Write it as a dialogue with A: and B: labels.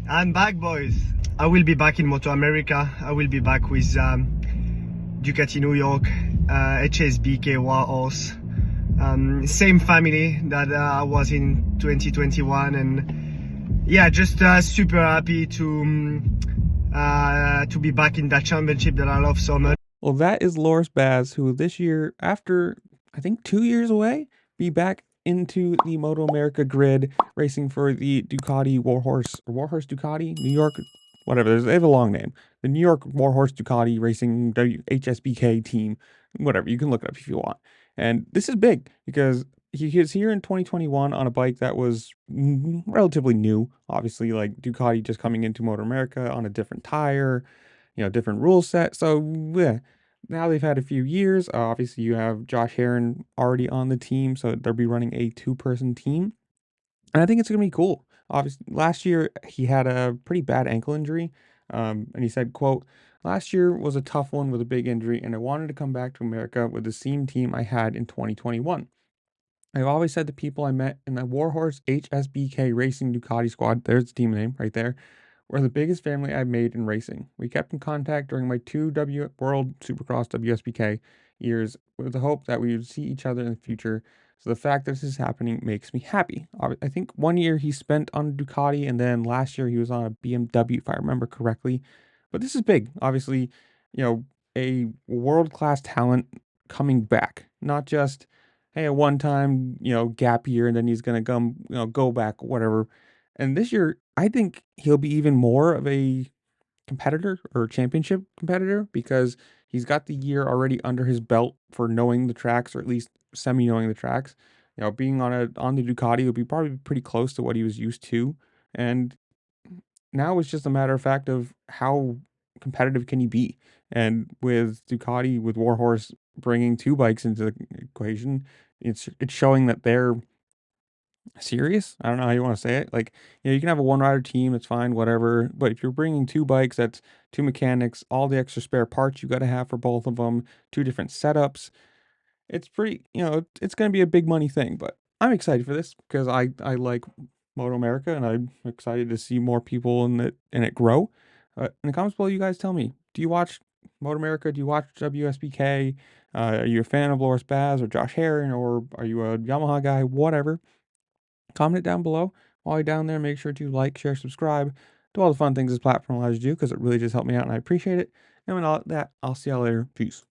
A: I'm back, boys. I will be back in motoamerica. I will be back with Ducati New York, HSB K3. Same family that I was in 2021, and yeah, just super happy to be back in that championship that I love so much.
B: Well, that is Loris Baz, who this year, after I think 2 years away, be back into the Moto America grid, racing for the Ducati Warhorse Ducati New York, whatever. They have a long name. The New York Warhorse Ducati Racing HSBK team, whatever. You can look it up if you want. And this is big because he was here in 2021 on a bike that was relatively new. Obviously, like Ducati just coming into Moto America on a different tire, different rule set. So yeah, now they've had a few years. Obviously, you have Josh Heron already on the team, so they'll be running a two-person team, and I think it's gonna be cool. Obviously, last year he had a pretty bad ankle injury, and he said, "quote Last year was a tough one with a big injury, and I wanted to come back to America with the same team I had in 2021. I've always said to people I met in the Warhorse HSBK Racing Ducati squad, there's the team name right there, we're the biggest family I've made in racing. We kept in contact during my two World Supercross WSBK years with the hope that we would see each other in the future. So the fact that this is happening makes me happy. I think 1 year he spent on Ducati, and then last year he was on a BMW, if I remember correctly. But this is big. Obviously, a world-class talent coming back, not just, hey, a one-time, gap year, and then he's gonna come, go back, whatever. And this year, I think he'll be even more of a competitor or championship competitor because he's got the year already under his belt for knowing the tracks, or at least semi knowing the tracks. Being on the Ducati would be probably pretty close to what he was used to. And now it's just a matter of fact of how competitive can he be. And with Ducati, with Warhorse bringing two bikes into the equation, it's showing that they're serious. I don't know how you want to say it. Like, you can have a one rider team, it's fine, whatever. But if you're bringing two bikes, that's two mechanics, all the extra spare parts you got to have for both of them, two different setups. It's pretty, it's going to be a big money thing. But I'm excited for this because I like Moto America, and I'm excited to see more people in it grow. In the comments below, you guys tell me: do you watch Moto America? Do you watch WSBK? Are you a fan of Loris Baz or Josh Heron, or are you a Yamaha guy? Whatever. Comment it down below. While you're down there, make sure to like, share, subscribe, do all the fun things this platform allows you to do, because it really just helped me out and I appreciate it. And with all that, I'll see y'all later. Peace.